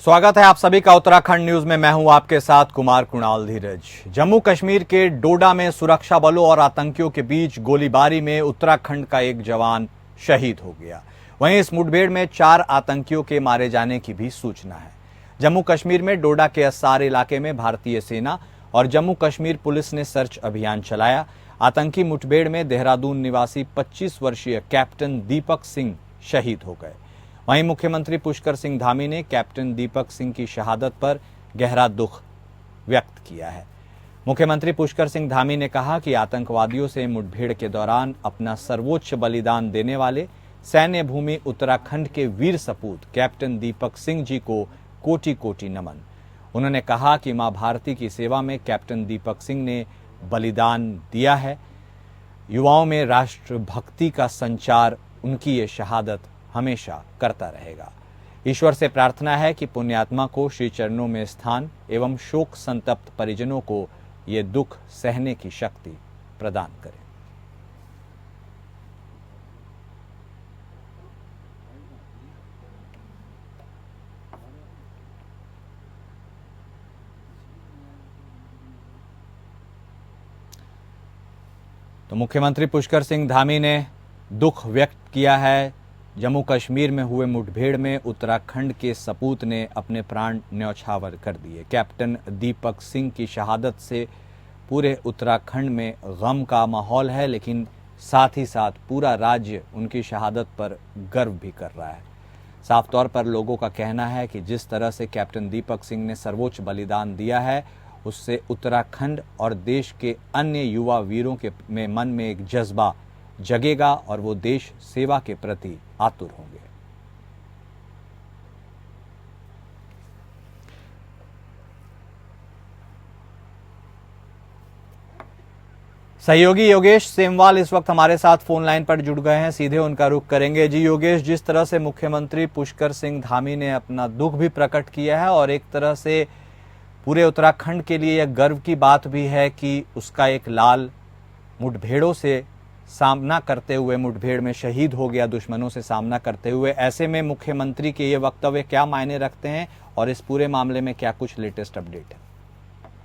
स्वागत है आप सभी का उत्तराखंड न्यूज में। मैं हूं आपके साथ कुमार कुणाल धीरज। जम्मू कश्मीर के डोडा में सुरक्षा बलों और आतंकियों के बीच गोलीबारी में उत्तराखंड का एक जवान शहीद हो गया। वहीं इस मुठभेड़ में 4 आतंकियों के मारे जाने की भी सूचना है। जम्मू कश्मीर में डोडा के अस्सार इलाके में भारतीय सेना और जम्मू कश्मीर पुलिस ने सर्च अभियान चलाया। आतंकी मुठभेड़ में देहरादून निवासी 25 वर्षीय कैप्टन दीपक सिंह शहीद हो गए। वहीं मुख्यमंत्री पुष्कर सिंह धामी ने कैप्टन दीपक सिंह की शहादत पर गहरा दुख व्यक्त किया है। मुख्यमंत्री पुष्कर सिंह धामी ने कहा कि आतंकवादियों से मुठभेड़ के दौरान अपना सर्वोच्च बलिदान देने वाले सैन्य भूमि उत्तराखंड के वीर सपूत कैप्टन दीपक सिंह जी को कोटि कोटि नमन। उन्होंने कहा कि मां भारती की सेवा में कैप्टन दीपक सिंह ने बलिदान दिया है। युवाओं में राष्ट्रभक्ति का संचार उनकी ये शहादत हमेशा करता रहेगा। ईश्वर से प्रार्थना है कि पुण्यात्मा को श्री चरणों में स्थान एवं शोक संतप्त परिजनों को ये दुख सहने की शक्ति प्रदान करे। तो मुख्यमंत्री पुष्कर सिंह धामी ने दुख व्यक्त किया है। जम्मू कश्मीर में हुए मुठभेड़ में उत्तराखंड के सपूत ने अपने प्राण न्यौछावर कर दिए। कैप्टन दीपक सिंह की शहादत से पूरे उत्तराखंड में गम का माहौल है, लेकिन साथ ही साथ पूरा राज्य उनकी शहादत पर गर्व भी कर रहा है। साफ तौर पर लोगों का कहना है कि जिस तरह से कैप्टन दीपक सिंह ने सर्वोच्च बलिदान दिया है, उससे उत्तराखंड और देश के अन्य युवा वीरों के मन में एक जज्बा जगेगा और वो देश सेवा के प्रति आतुर होंगे। सहयोगी योगेश सेमवाल इस वक्त हमारे साथ फोन लाइन पर जुड़ गए हैं, सीधे उनका रुख करेंगे। जी योगेश, जिस तरह से मुख्यमंत्री पुष्कर सिंह धामी ने अपना दुख भी प्रकट किया है और एक तरह से पूरे उत्तराखंड के लिए यह गर्व की बात भी है कि उसका एक लाल मुठभेड़ों से सामना करते हुए मुठभेड़ में शहीद हो गया, दुश्मनों से सामना करते हुए। ऐसे में मुख्यमंत्री के ये वक्तव्य क्या मायने रखते हैं और इस पूरे मामले में क्या कुछ लेटेस्ट अपडेट है?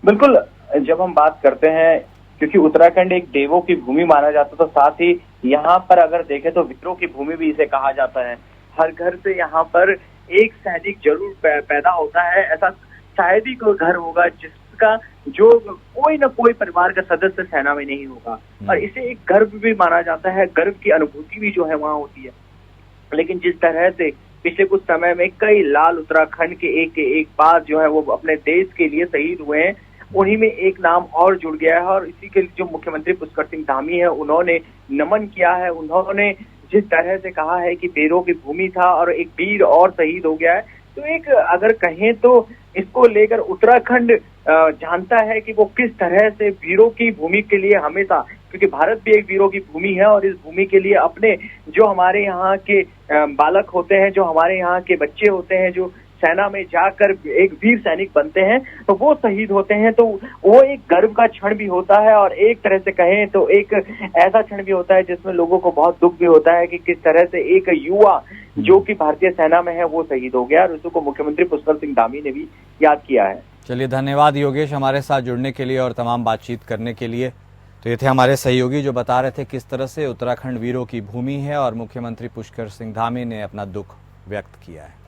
बिल्कुल, जब हम बात करते हैं, क्योंकि उत्तराखंड एक देवों की भूमि माना जाता है, तो साथ ही यहाँ पर अगर देखें तो वीरों की भूमि भी इसे कहा जाता है। हर घर से यहाँ पर एक सैनिक जरूर पैदा होता है। ऐसा शायद ही कोई घर होगा जिसका जो कोई ना कोई परिवार का सदस्य सेना में नहीं होगा, और इसे एक गर्व भी माना जाता है। गर्व की अनुभूति भी जो है वहां होती है। लेकिन जिस तरह से पिछले कुछ समय में कई लाल उत्तराखंड के एक बात जो है वो अपने देश के लिए शहीद हुए हैं, उन्हीं में एक नाम और जुड़ गया है। और इसी के लिए जो मुख्यमंत्री पुष्कर सिंह धामी है, उन्होंने नमन किया है। उन्होंने जिस तरह से कहा है कि वीरों की भूमि था और एक वीर और शहीद हो गया है, तो एक अगर कहें तो इसको लेकर उत्तराखंड जानता है कि वो किस तरह से वीरों की भूमि के लिए हमेशा, क्योंकि भारत भी एक वीरों की भूमि है, और इस भूमि के लिए अपने जो हमारे यहाँ के बालक होते हैं, जो हमारे यहाँ के बच्चे होते हैं, जो सेना में जाकर एक वीर सैनिक बनते हैं, तो वो शहीद होते हैं, तो वो एक गर्व का क्षण भी होता है। और एक तरह से कहें तो एक ऐसा क्षण भी होता है जिसमें लोगों को बहुत दुख भी होता है कि किस तरह से एक युवा जो कि भारतीय सेना में है वो शहीद हो गया, और उसको मुख्यमंत्री पुष्कर सिंह धामी ने भी याद किया है। चलिए, धन्यवाद योगेश हमारे साथ जुड़ने के लिए और तमाम बातचीत करने के लिए। तो ये थे हमारे सहयोगी जो बता रहे थे किस तरह से उत्तराखंड वीरों की भूमि है और मुख्यमंत्री पुष्कर सिंह धामी ने अपना दुख व्यक्त किया है।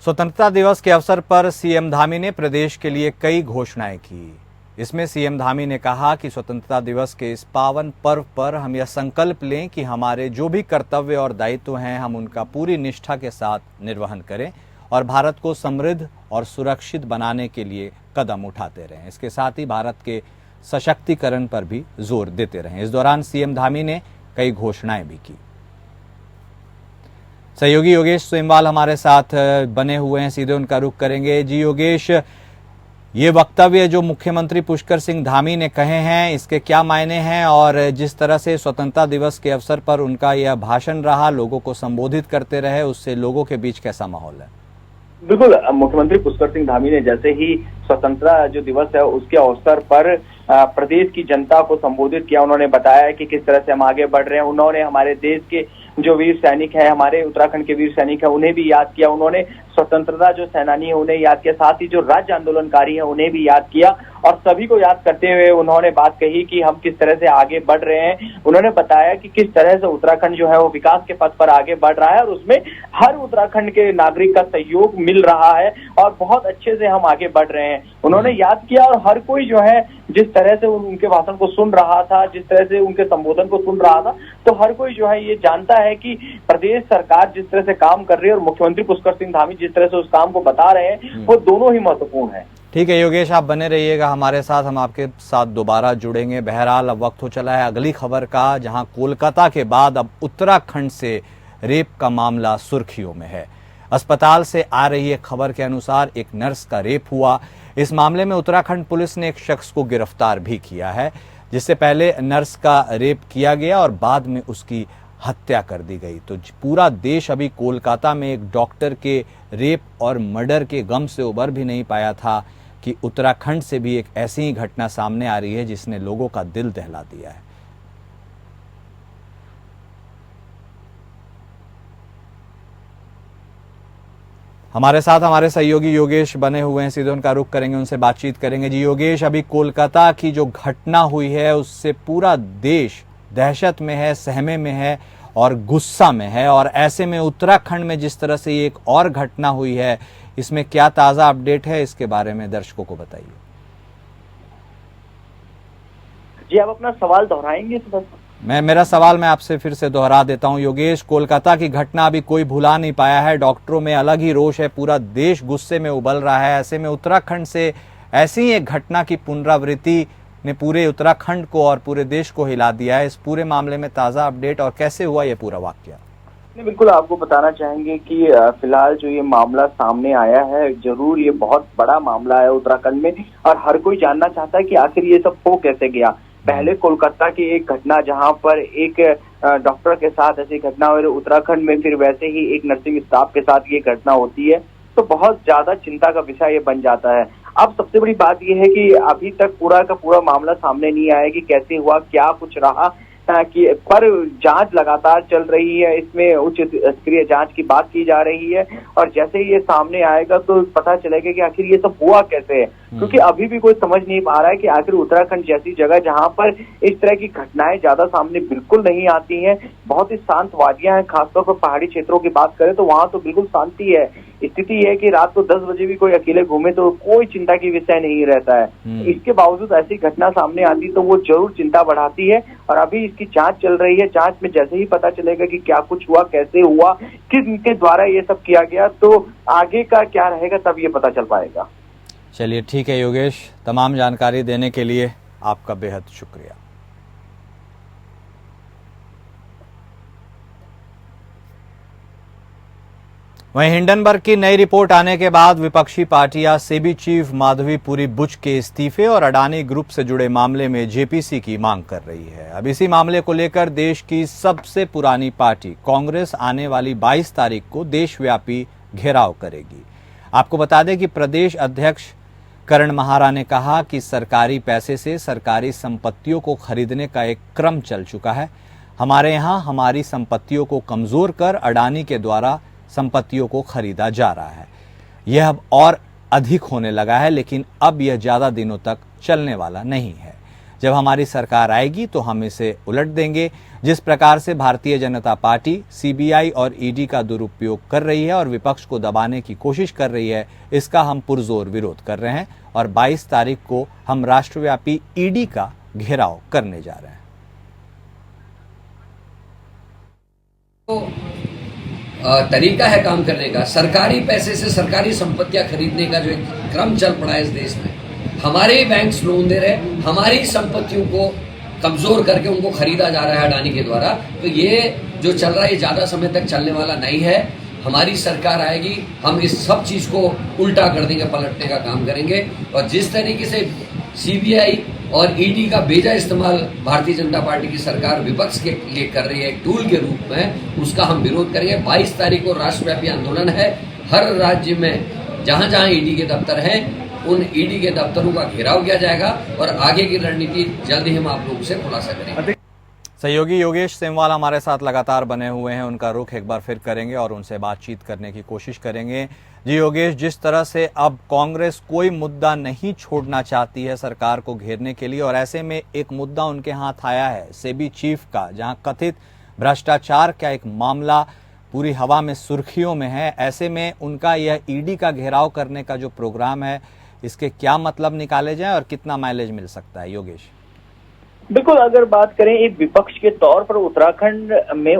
स्वतंत्रता दिवस के अवसर पर सीएम धामी ने प्रदेश के लिए कई घोषणाएं की। इसमें सीएम धामी ने कहा कि स्वतंत्रता दिवस के इस पावन पर्व पर हम यह संकल्प लें कि हमारे जो भी कर्तव्य और दायित्व हैं, हम उनका पूरी निष्ठा के साथ निर्वहन करें और भारत को समृद्ध और सुरक्षित बनाने के लिए कदम उठाते रहें। इसके साथ ही भारत के सशक्तिकरण पर भी जोर देते रहें। इस दौरान सीएम धामी ने कई घोषणाएं भी की। सहयोगी योगेश सेमवाल हमारे साथ बने हुए हैं, सीधे उनका रुख करेंगे। जी योगेश, ये वक्तव्य जो मुख्यमंत्री पुष्कर सिंह धामी ने कहे हैं, इसके क्या मायने हैं और जिस तरह से स्वतंत्रता दिवस के अवसर पर उनका यह भाषण रहा, लोगों को संबोधित करते रहे, उससे लोगों के बीच कैसा माहौल है? बिल्कुल, मुख्यमंत्री पुष्कर सिंह धामी ने जैसे ही स्वतंत्रता जो दिवस है उसके अवसर पर प्रदेश की जनता को संबोधित किया। उन्होंने बताया कि किस तरह से हम आगे बढ़ रहे हैं। उन्होंने हमारे देश के जो वीर सैनिक है, हमारे उत्तराखंड के वीर सैनिक है, उन्हें भी याद किया। उन्होंने स्वतंत्रता जो सेनानी है उन्हें याद किया, साथ ही जो राज्य आंदोलनकारी है उन्हें भी याद किया। और सभी को याद करते हुए उन्होंने बात कही कि हम किस तरह से आगे बढ़ रहे हैं। उन्होंने बताया कि किस तरह से उत्तराखंड जो है वो विकास के पथ पर आगे बढ़ रहा है और उसमें हर उत्तराखंड के नागरिक का सहयोग मिल रहा है और बहुत अच्छे से हम आगे बढ़ रहे हैं। उन्होंने याद किया और हर कोई जो है जिस तरह से उनके भाषण को सुन रहा था, जिस तरह से उनके संबोधन को सुन रहा था, तो हर कोई जो है ये जानता है कि प्रदेश सरकार जिस तरह से काम कर रही है और मुख्यमंत्री पुष्कर सिंह धामी जिस तरह से उस काम को बता रहे हैं वो दोनों ही महत्वपूर्ण है। ठीक है योगेश, आप बने रहिएगा हमारे साथ, हम आपके साथ दोबारा जुड़ेंगे। बहरहाल अब वक्त हो चला है अगली खबर का, जहां कोलकाता के बाद अब उत्तराखंड से रेप का मामला सुर्खियों में है। अस्पताल से आ रही एक खबर के अनुसार एक नर्स का रेप हुआ। इस मामले में उत्तराखंड पुलिस ने एक शख्स को गिरफ्तार भी किया है, जिससे पहले नर्स का रेप किया गया और बाद में उसकी हत्या कर दी गई। तो पूरा देश अभी कोलकाता में एक डॉक्टर के रेप और मर्डर के गम से उबर भी नहीं पाया था कि उत्तराखंड से भी एक ऐसी ही घटना सामने आ रही है जिसने लोगों का दिल दहला दिया है। हमारे साथ हमारे सहयोगी योगेश बने हुए हैं, सीधे उनका रुख करेंगे, उनसे बातचीत करेंगे। जी योगेश, अभी कोलकाता की जो घटना हुई है उससे पूरा देश दहशत में है, सहमे में है और गुस्सा में है, और ऐसे में उत्तराखंड में जिस तरह से एक और घटना हुई है, इसमें क्या ताजा अपडेट है, इसके बारे में दर्शकों को बताइए। जी आप अपना सवाल दोहराएंगे? मेरा सवाल मैं आपसे फिर से दोहरा देता हूं योगेश। कोलकाता की घटना अभी कोई भुला नहीं पाया है, डॉक्टरों में अलग ही रोष है, पूरा देश गुस्से में उबल रहा है। ऐसे में उत्तराखंड से ऐसी ही एक घटना की पुनरावृत्ति ने पूरे उत्तराखंड को और पूरे देश को हिला दिया है। इस पूरे मामले में ताजा अपडेट और कैसे हुआ ये पूरा वाकया? बिल्कुल आपको बताना चाहेंगे कि फिलहाल जो ये मामला सामने आया है, जरूर ये बहुत बड़ा मामला है उत्तराखंड में और हर कोई जानना चाहता है कि आखिर ये सब हो कैसे गया। पहले कोलकाता की एक घटना जहां पर एक डॉक्टर के साथ ऐसी घटना हुई, उत्तराखंड में फिर वैसे ही एक नर्सिंग स्टाफ के साथ ये घटना होती है, तो बहुत ज्यादा चिंता का विषय ये बन जाता है। अब सबसे बड़ी बात यह है कि अभी तक पूरा का पूरा मामला सामने नहीं आया कि कैसे हुआ, क्या कुछ रहा, कि पर जांच लगातार चल रही है। इसमें उच्च स्तरीय जांच की बात की जा रही है और जैसे ही ये सामने आएगा तो पता चलेगा कि आखिर ये सब हुआ कैसे है, क्योंकि अभी भी कोई समझ नहीं पा रहा है कि आखिर उत्तराखंड जैसी जगह जहां पर इस तरह की घटनाएं ज्यादा सामने बिल्कुल नहीं आती हैं, बहुत ही शांत वादियां हैं, खासतौर पर पहाड़ी क्षेत्रों की बात करें तो वहां तो बिल्कुल शांति है। स्थिति है कि रात को 10 बजे भी कोई अकेले घूमे तो कोई चिंता की विषय नहीं रहता है। इसके बावजूद ऐसी घटना सामने आती तो वो जरूर चिंता बढ़ाती है और अभी इसकी जांच चल रही है। जांच में जैसे ही पता चलेगा कि क्या कुछ हुआ, कैसे हुआ, किसके द्वारा ये सब किया गया, तो आगे का क्या रहेगा तब ये पता चल पाएगा। चलिए ठीक है योगेश, तमाम जानकारी देने के लिए आपका बेहद शुक्रिया। वहीं हिंडनबर्ग की नई रिपोर्ट आने के बाद विपक्षी पार्टियां सेबी चीफ माधवीपुरी बुच के इस्तीफे और अडानी ग्रुप से जुड़े मामले में जेपीसी की मांग कर रही है। अब इसी मामले को लेकर देश की सबसे पुरानी पार्टी कांग्रेस आने वाली 22 तारीख को देशव्यापी घेराव करेगी। आपको बता दें कि प्रदेश अध्यक्ष करण महारा ने कहा कि सरकारी पैसे से सरकारी संपत्तियों को खरीदने का एक क्रम चल चुका है। हमारे यहाँ हमारी संपत्तियों को कमजोर कर अडानी के द्वारा संपत्तियों को खरीदा जा रहा है। यह अब और अधिक होने लगा है, लेकिन अब यह ज्यादा दिनों तक चलने वाला नहीं है। जब हमारी सरकार आएगी तो हम इसे उलट देंगे। जिस प्रकार से भारतीय जनता पार्टी सीबीआई और ईडी का दुरुपयोग कर रही है और विपक्ष को दबाने की कोशिश कर रही है, इसका हम पुरजोर विरोध कर रहे हैं और 22 तारीख को हम राष्ट्रव्यापी ईडी का घेराव करने जा रहे हैं। तरीका है काम करने का, सरकारी पैसे से सरकारी संपत्तियां खरीदने का जो एक क्रम चल पड़ा है इस देश में, हमारे ही बैंक्स लोन दे रहे, हमारी संपत्तियों को कमजोर करके उनको खरीदा जा रहा है अडानी के द्वारा। तो ये जो चल रहा है ये ज्यादा समय तक चलने वाला नहीं है। हमारी सरकार आएगी, हम इस सब चीज को उल्टा कर देंगे, पलटने का काम करेंगे। और जिस तरीके से सीबीआई और ईडी का बेजा इस्तेमाल भारतीय जनता पार्टी की सरकार विपक्ष के लिए कर रही है एक टूल के रूप में, उसका हम विरोध करेंगे। 22 तारीख को राष्ट्रव्यापी आंदोलन है। हर राज्य में जहां जहां ईडी के दफ्तर हैं उन ईडी के दफ्तरों का घेराव किया जाएगा और आगे की रणनीति जल्द ही हम आप लोगों से खुलासा करेंगे। सहयोगी योगेश सेमवाल हमारे साथ लगातार बने हुए हैं, उनका रुख एक बार फिर करेंगे और उनसे बातचीत करने की कोशिश करेंगे। जी योगेश, जिस तरह से अब कांग्रेस कोई मुद्दा नहीं छोड़ना चाहती है सरकार को घेरने के लिए, और ऐसे में एक मुद्दा उनके हाथ आया है सेबी चीफ का, जहां कथित भ्रष्टाचार का एक मामला पूरी हवा में सुर्खियों में है, ऐसे में उनका यह ईडी का घेराव करने का जो प्रोग्राम है, इसके क्या मतलब निकाले जाएं और कितना माइलेज मिल सकता है? योगेश, बिल्कुल, अगर बात करें एक विपक्ष के तौर पर, उत्तराखंड में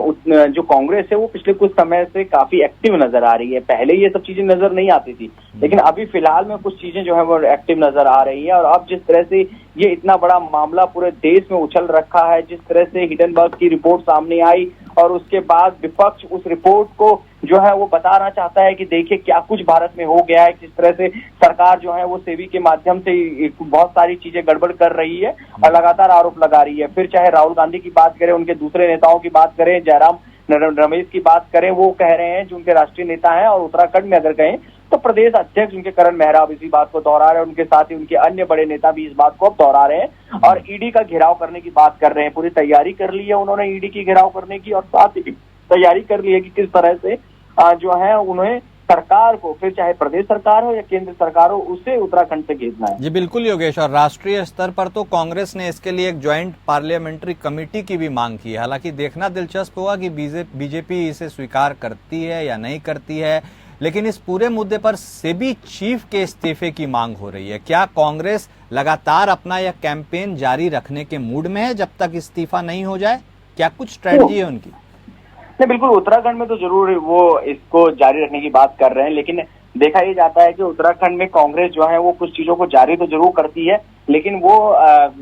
जो कांग्रेस है वो पिछले कुछ समय से काफी एक्टिव नजर आ रही है। पहले ये सब चीजें नजर नहीं आती थी, लेकिन अभी फिलहाल में कुछ चीजें जो है वो एक्टिव नजर आ रही है। और अब जिस तरह से ये इतना बड़ा मामला पूरे देश में उछल रखा है, जिस तरह से हिडनबर्ग की रिपोर्ट सामने आई और उसके बाद विपक्ष उस रिपोर्ट को जो है वो बताना चाहता है कि देखिए क्या कुछ भारत में हो गया है, किस तरह से सरकार जो है वो सेबी के माध्यम से बहुत सारी चीजें गड़बड़ कर रही है और लगातार आरोप लगा रही है। फिर चाहे राहुल गांधी की बात करें, उनके दूसरे नेताओं की बात करें, जयराम रमेश की बात करें, वो कह रहे हैं जो उनके राष्ट्रीय नेता हैं, और उत्तराखंड में अगर कहें तो प्रदेश अध्यक्ष उनके करण मेहरा अब इसी बात को दोहरा रहे हैं, उनके साथ ही उनके अन्य बड़े नेता भी इस बात को अब दोहरा रहे हैं और ईडी का घेराव करने की बात कर रहे हैं। पूरी तैयारी कर ली है उन्होंने ईडी की घेराव करने की, और साथ ही तैयारी कर ली है कि किस तरह से जो है उन्हें सरकार को, फिर चाहे प्रदेश सरकार हो या केंद्र सरकार हो, उसे उत्तराखंड से घेरना है। जी बिल्कुल योगेश, और राष्ट्रीय स्तर पर तो कांग्रेस ने इसके लिए एक ज्वाइंट पार्लियामेंट्री कमेटी की भी मांग की है। हालांकि देखना दिलचस्प होगा कि बीजेपी इसे स्वीकार करती है या नहीं करती है, लेकिन इस पूरे मुद्दे पर सेबी चीफ के इस्तीफे की मांग हो रही है। क्या कांग्रेस लगातार अपना यह कैंपेन जारी रखने के मूड में है जब तक इस्तीफा नहीं हो जाए? क्या कुछ स्ट्रेटजी है उनकी? नहीं, बिल्कुल, उत्तराखंड में तो जरूर वो इसको जारी रखने की बात कर रहे हैं, लेकिन देखा ये जाता है कि उत्तराखंड में कांग्रेस जो है वो कुछ चीजों को जारी तो जरूर करती है, लेकिन वो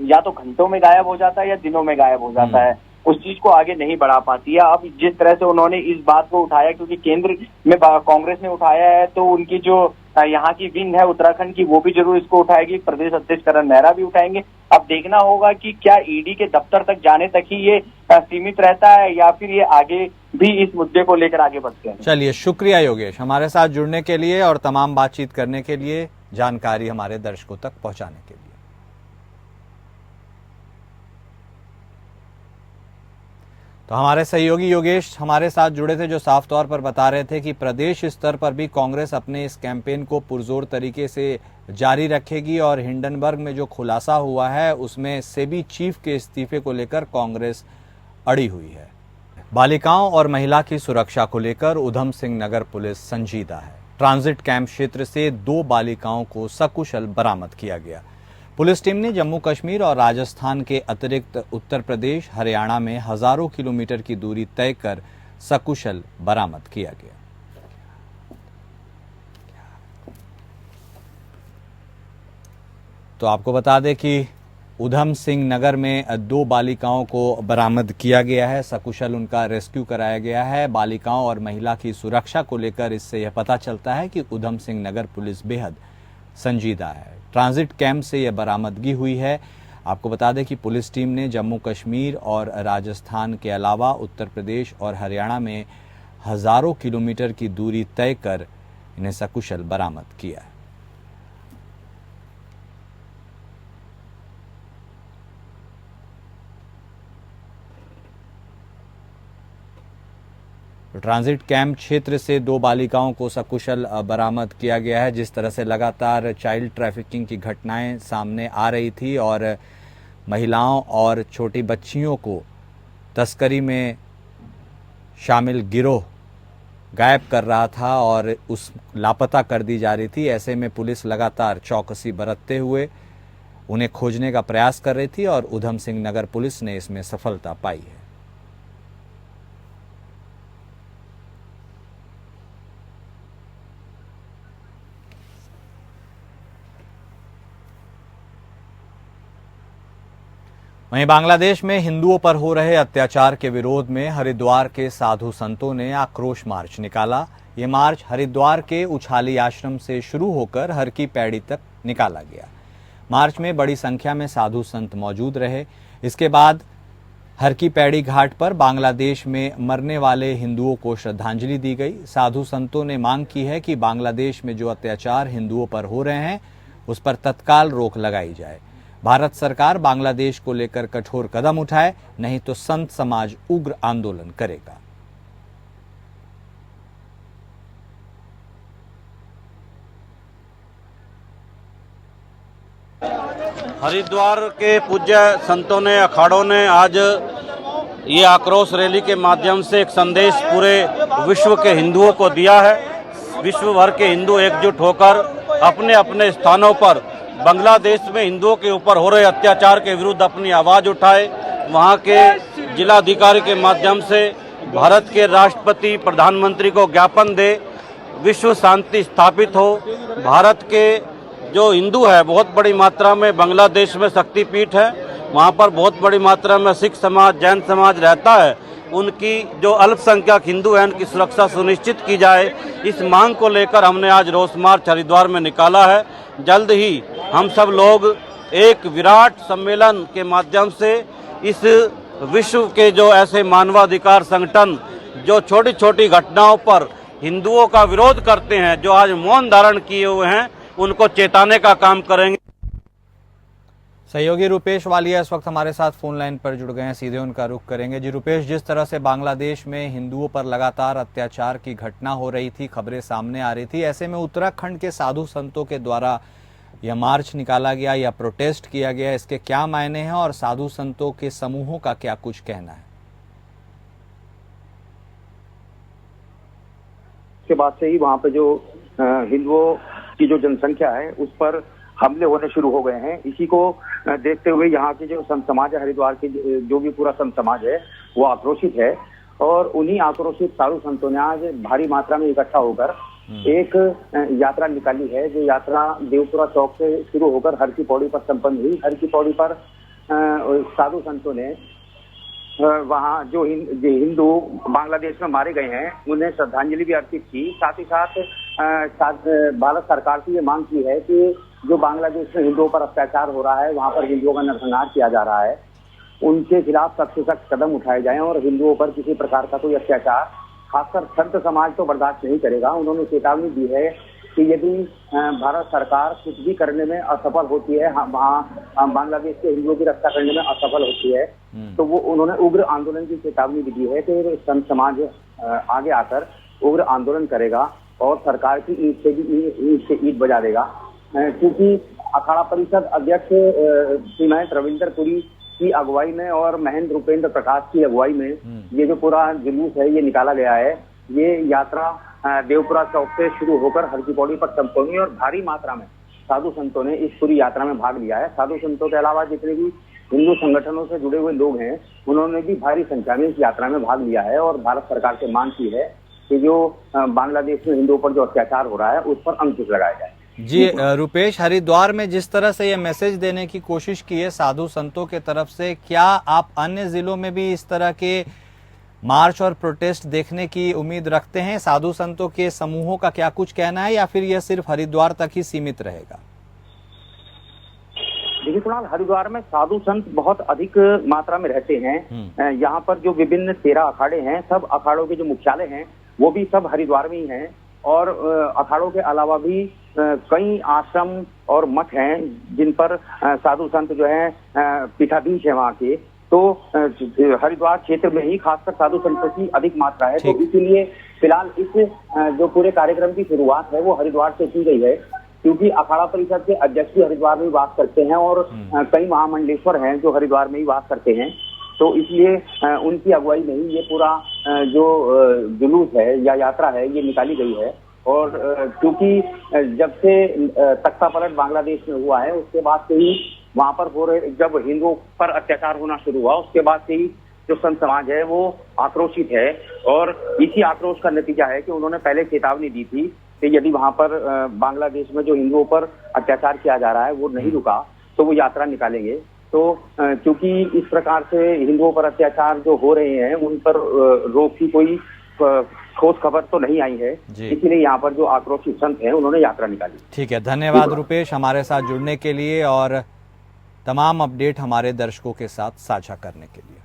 या तो घंटों में गायब हो जाता है या दिनों में गायब हो जाता है, उस चीज को आगे नहीं बढ़ा पाती है। अब जिस तरह से उन्होंने इस बात को उठाया, क्योंकि केंद्र में कांग्रेस ने उठाया है, तो उनकी जो यहाँ की विंग है उत्तराखंड की, वो भी जरूर इसको उठाएगी, प्रदेश अध्यक्ष करण मेहरा भी उठाएंगे। अब देखना होगा कि क्या ईडी के दफ्तर तक जाने तक ही ये सीमित रहता है या फिर ये आगे भी इस मुद्दे को लेकर आगे बढ़ते हैं। चलिए, शुक्रिया योगेश हमारे साथ जुड़ने के लिए और तमाम बातचीत करने के लिए, जानकारी हमारे दर्शकों तक पहुंचाने के लिए। तो हमारे सहयोगी योगेश हमारे साथ जुड़े थे, जो साफ तौर पर बता रहे थे कि प्रदेश स्तर पर भी कांग्रेस अपने इस कैंपेन को पुरजोर तरीके से जारी रखेगी और हिंडनबर्ग में जो खुलासा हुआ है उसमें सेबी चीफ के इस्तीफे को लेकर कांग्रेस अड़ी हुई है। बालिकाओं और महिला की सुरक्षा को लेकर उधम सिंह नगर पुलिस संजीदा है। ट्रांजिट कैंप क्षेत्र से 2 बालिकाओं को सकुशल बरामद किया गया। पुलिस टीम ने जम्मू कश्मीर और राजस्थान के अतिरिक्त उत्तर प्रदेश, हरियाणा में हजारों किलोमीटर की दूरी तय कर सकुशल बरामद किया गया। तो आपको बता दें कि उधम सिंह नगर में 2 बालिकाओं को बरामद किया गया है, सकुशल उनका रेस्क्यू कराया गया है। बालिकाओं और महिला की सुरक्षा को लेकर इससे यह पता चलता है कि उधम सिंह नगर पुलिस बेहद संजीदा है। ट्रांजिट कैंप से यह बरामदगी हुई है। आपको बता दें कि पुलिस टीम ने जम्मू कश्मीर और राजस्थान के अलावा उत्तर प्रदेश और हरियाणा में हजारों किलोमीटर की दूरी तय कर इन्हें सकुशल बरामद किया है। ट्रांजिट कैंप क्षेत्र से 2 बालिकाओं को सकुशल बरामद किया गया है। जिस तरह से लगातार चाइल्ड ट्रैफिकिंग की घटनाएं सामने आ रही थी और महिलाओं और छोटी बच्चियों को तस्करी में शामिल गिरोह गायब कर रहा था और उस लापता कर दी जा रही थी, ऐसे में पुलिस लगातार चौकसी बरतते हुए उन्हें खोजने का प्रयास कर रही थी और उधम सिंह नगर पुलिस ने इसमें सफलता पाई है। वहीं बांग्लादेश में हिंदुओं पर हो रहे अत्याचार के विरोध में हरिद्वार के साधु संतों ने आक्रोश मार्च निकाला। ये मार्च हरिद्वार के उछाली आश्रम से शुरू होकर हर की पैड़ी तक निकाला गया। मार्च में बड़ी संख्या में साधु संत मौजूद रहे। इसके बाद हर की पैड़ी घाट पर बांग्लादेश में मरने वाले हिंदुओं को श्रद्धांजलि दी गई। साधु संतों ने मांग की है कि बांग्लादेश में जो अत्याचार हिंदुओं पर हो रहे हैं उस पर तत्काल रोक लगाई जाए। भारत सरकार बांग्लादेश को लेकर कठोर कदम उठाए, नहीं तो संत समाज उग्र आंदोलन करेगा। हरिद्वार के पूज्य संतों ने, अखाड़ों ने आज ये आक्रोश रैली के माध्यम से एक संदेश पूरे विश्व के हिंदुओं को दिया है। विश्व भर के हिंदू एकजुट होकर अपने अपने स्थानों पर बांग्लादेश में हिंदुओं के ऊपर हो रहे अत्याचार के विरुद्ध अपनी आवाज उठाए। वहाँ के जिलाधिकारी के माध्यम से भारत के राष्ट्रपति, प्रधानमंत्री को ज्ञापन दे, विश्व शांति स्थापित हो। भारत के जो हिंदू है बहुत बड़ी मात्रा में बांग्लादेश में शक्तिपीठ है, वहाँ पर बहुत बड़ी मात्रा में सिख समाज, जैन समाज रहता है। उनकी जो अल्पसंख्यक हिंदू हैं उनकी सुरक्षा सुनिश्चित की जाए, इस मांग को लेकर हमने आज रोष मार्च हरिद्वार में निकाला है। जल्द ही हम सब लोग एक विराट सम्मेलन के माध्यम से इस विश्व के जो ऐसे मानवाधिकार संगठन जो छोटी छोटी घटनाओं पर हिंदुओं का विरोध करते हैं, जो आज मौन धारण किए हुए हैं, उनको चेताने का काम करेंगे। सहयोगी रुपेश वालिया इस वक्त हमारे साथ फोन लाइन पर जुड़ गए हैं, सीधे उनका रुख करेंगे। जी रुपेश, जिस तरह से बांग्लादेश में हिंदुओं पर लगातार अत्याचार की घटना हो रही थी, खबरें सामने आ रही थी, ऐसे में उत्तराखंड के साधु संतों के द्वारा यह मार्च निकाला गया या प्रोटेस्ट किया गया, इसके क्या मायने हैं और साधु संतों के समूहों का क्या कुछ कहना है? के बाद से ही वहाँ पे जो हिंदुओं की जो जनसंख्या है उस पर हमले होने शुरू हो गए हैं। इसी को देखते हुए यहाँ की जो संत समाज है, हरिद्वार की जो भी पूरा संत समाज है वो आक्रोशित है और उन्हीं आक्रोशित साधु संतों ने आज भारी मात्रा में इकट्ठा होकर एक यात्रा निकाली है। जो यात्रा देवपुरा चौक से शुरू होकर हर की पौड़ी पर संपन्न हुई। हर की पौड़ी पर साधु संतों ने वहाँ जो हिंदू बांग्लादेश में मारे गए हैं उन्हें श्रद्धांजलि भी अर्पित की। साथ ही साथ भारत सरकार से ये मांग की है कि जो बांग्लादेश में हिंदुओं पर अत्याचार हो रहा है, वहाँ पर हिंदुओं का नरसंहार किया जा रहा है, उनके खिलाफ सख्त से सख्त कदम उठाए जाएं और हिंदुओं पर किसी प्रकार का कोई अत्याचार खासकर संत समाज तो बर्दाश्त नहीं करेगा। उन्होंने चेतावनी दी है कि यदि भारत सरकार कुछ भी करने में असफल होती है, वहाँ बांग्लादेश के हिंदुओं की रक्षा करने में असफल होती है, तो वो उन्होंने उग्र आंदोलन की चेतावनी भी दी है कि संत समाज आगे आकर उग्र आंदोलन करेगा और सरकार की ईंट से ईंट बजा देगा। क्योंकि अखाड़ा परिषद अध्यक्ष श्रीमान रविंदर पुरी की अगुवाई में और महेंद्र उपेंद्र प्रकाश की अगुवाई में ये जो पूरा जुलूस है ये निकाला गया है। ये यात्रा देवपुरा चौक से शुरू होकर हर की पौड़ी पर संपन्न हुई और भारी मात्रा में साधु संतों ने इस पूरी यात्रा में भाग लिया है। साधु संतों के अलावा जितने भी हिंदू संगठनों से जुड़े हुए लोग हैं उन्होंने भी भारी संख्या में इस यात्रा में भाग लिया है और भारत सरकार से मांग की है कि जो बांग्लादेश में हिंदुओं पर जो अत्याचार हो रहा है उस पर अंकुश लगाया जाए। जी रुपेश, हरिद्वार में जिस तरह से ये मैसेज देने की कोशिश की है साधु संतों के तरफ से, क्या आप अन्य जिलों में भी इस तरह के मार्च और प्रोटेस्ट देखने की उम्मीद रखते हैं? साधु संतों के समूहों का क्या कुछ कहना है या फिर यह सिर्फ हरिद्वार तक ही सीमित रहेगा? देखिए कुणाल, हरिद्वार में साधु संत बहुत अधिक मात्रा में रहते हैं। यहाँ पर जो विभिन्न 13 अखाड़े हैं, सब अखाड़ों के जो मुख्यालय हैं वो भी सब हरिद्वार में ही हैं और अखाड़ों के अलावा भी कई आश्रम और मठ हैं जिन पर साधु संत जो है पीठाधीश है वहाँ के। तो हरिद्वार क्षेत्र में ही खासकर साधु संतों की अधिक मात्रा है। तो इसीलिए फिलहाल इस जो पूरे कार्यक्रम की शुरुआत है वो हरिद्वार से की गई है, क्योंकि अखाड़ा परिषद के अध्यक्ष भी हरिद्वार में ही वास करते हैं और कई महामंडलेश्वर हैं जो हरिद्वार में ही वास करते हैं। तो इसलिए उनकी अगुवाई में ही ये पूरा जो जुलूस है या यात्रा है ये निकाली गई है। और क्योंकि जब से तख्ता पलट बांग्लादेश में हुआ है उसके बाद से ही वहां पर हो रहे, जब हिंदुओं पर अत्याचार होना शुरू हुआ उसके बाद से ही जो संत समाज है वो आक्रोशित है और इसी आक्रोश का नतीजा है कि उन्होंने पहले चेतावनी दी थी कि यदि वहां पर बांग्लादेश में जो हिंदुओं पर अत्याचार किया जा रहा है वो नहीं रुका तो वो यात्रा निकालेंगे। तो क्योंकि इस प्रकार से हिंदुओं पर अत्याचार जो हो रहे हैं उन पर रोक की कोई ठोस खबर तो नहीं आई है, इसीलिए यहाँ पर जो आक्रोशित संत हैं उन्होंने यात्रा निकाली। ठीक है, धन्यवाद रुपेश हमारे साथ जुड़ने के लिए और तमाम अपडेट हमारे दर्शकों के साथ साझा करने के लिए।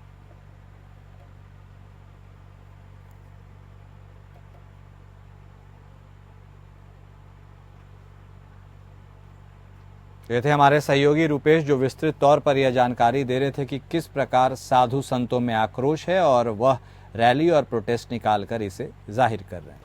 ये थे हमारे सहयोगी रूपेश, जो विस्तृत तौर पर यह जानकारी दे रहे थे कि किस प्रकार साधु संतों में आक्रोश है और वह रैली और प्रोटेस्ट निकालकर इसे जाहिर कर रहे हैं।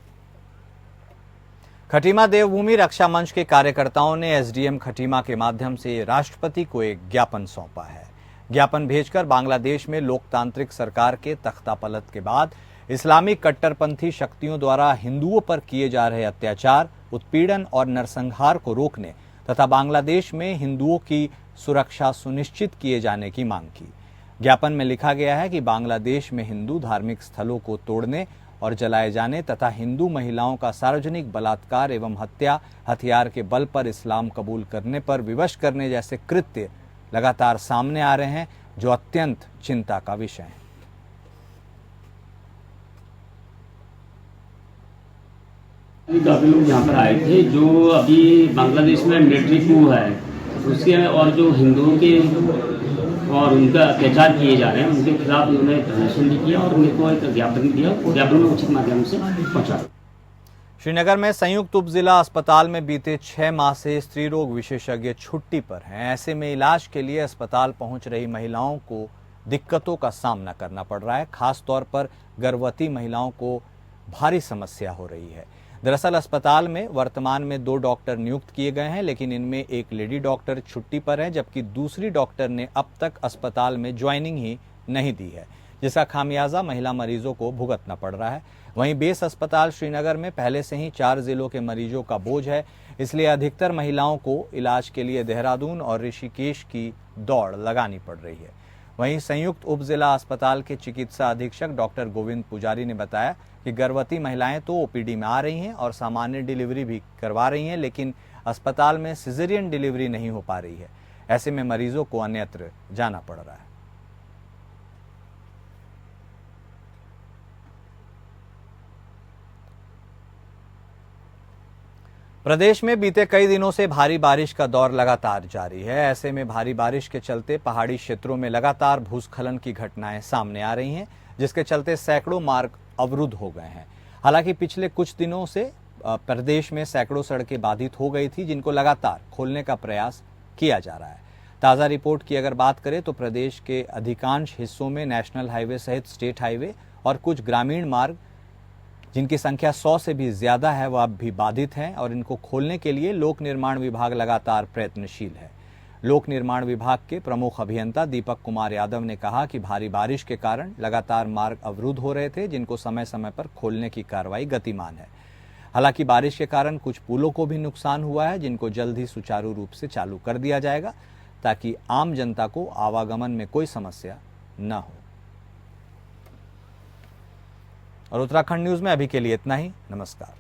खटीमा देवभूमि रक्षा मंच के कार्यकर्ताओं ने एसडीएम खटीमा के माध्यम से राष्ट्रपति को एक ज्ञापन सौंपा है। ज्ञापन भेजकर बांग्लादेश में लोकतांत्रिक सरकार के तख्तापलट के बाद इस्लामिक कट्टरपंथी शक्तियों द्वारा हिंदुओं पर किए जा रहे अत्याचार, उत्पीड़न और नरसंहार को रोकने तथा बांग्लादेश में हिंदुओं की सुरक्षा सुनिश्चित किए जाने की मांग की। ज्ञापन में लिखा गया है कि बांग्लादेश में हिंदू धार्मिक स्थलों को तोड़ने और जलाए जाने तथा हिंदू महिलाओं का सार्वजनिक बलात्कार एवं हत्या, हथियार के बल पर इस्लाम कबूल करने पर विवश करने जैसे कृत्य लगातार सामने आ रहे हैं, जो अत्यंत चिंता का विषय है। काफी लोग यहाँ पर आए थे जो अभी बांग्लादेश में मिलिट्री कू है उसके और जो हिंदुओं के और उनका अत्याचार किए जा रहे हैं उनके खिलाफ उन्होंने प्रदर्शन भी किया और उनको एक ज्ञापन दिया। ज्ञापन में उचित माध्यम से पहुंचा। श्रीनगर में संयुक्त उप जिला अस्पताल में बीते 6 माह से स्त्री रोग विशेषज्ञ छुट्टी पर हैं। ऐसे में इलाज के लिए अस्पताल पहुंच रही महिलाओं को दिक्कतों का सामना करना पड़ रहा है। खास तौर पर गर्भवती महिलाओं को भारी समस्या हो रही है। दरअसल अस्पताल में वर्तमान में 2 डॉक्टर नियुक्त किए गए हैं, लेकिन इनमें एक लेडी डॉक्टर छुट्टी पर है, जबकि दूसरी डॉक्टर ने अब तक अस्पताल में ज्वाइनिंग ही नहीं दी है, जिसका खामियाजा महिला मरीजों को भुगतना पड़ रहा है। वहीं बेस अस्पताल श्रीनगर में पहले से ही 4 जिलों के मरीजों का बोझ है, इसलिए अधिकतर महिलाओं को इलाज के लिए देहरादून और ऋषिकेश की दौड़ लगानी पड़ रही है। वहीं संयुक्त उप जिला अस्पताल के चिकित्सा अधीक्षक डॉक्टर गोविंद पुजारी ने बताया कि गर्भवती महिलाएं तो ओपीडी में आ रही हैं और सामान्य डिलीवरी भी करवा रही हैं, लेकिन अस्पताल में सिजेरियन डिलीवरी नहीं हो पा रही है। ऐसे में मरीजों को अन्यत्र जाना पड़ रहा है। प्रदेश में बीते कई दिनों से भारी बारिश का दौर लगातार जारी है। ऐसे में भारी बारिश के चलते पहाड़ी क्षेत्रों में लगातार भूस्खलन की घटनाएं सामने आ रही हैं, जिसके चलते सैकड़ों मार्ग अवरुद्ध हो गए हैं। हालांकि पिछले कुछ दिनों से प्रदेश में सैकड़ों सड़कें बाधित हो गई थी, जिनको लगातार खोलने का प्रयास किया जा रहा है। ताज़ा रिपोर्ट की अगर बात करें तो प्रदेश के अधिकांश हिस्सों में नेशनल हाईवे सहित स्टेट हाईवे और कुछ ग्रामीण मार्ग, जिनकी संख्या 100 से भी ज्यादा है, वह अब भी बाधित हैं और इनको खोलने के लिए लोक निर्माण विभाग लगातार प्रयत्नशील है। लोक निर्माण विभाग के प्रमुख अभियंता दीपक कुमार यादव ने कहा कि भारी बारिश के कारण लगातार मार्ग अवरुद्ध हो रहे थे, जिनको समय समय पर खोलने की कार्रवाई गतिमान है। हालांकि बारिश के कारण कुछ पुलों को भी नुकसान हुआ है, जिनको जल्द ही सुचारू रूप से चालू कर दिया जाएगा, ताकि आम जनता को आवागमन में कोई समस्या न हो। और उत्तराखंड न्यूज में अभी के लिए इतना ही। नमस्कार।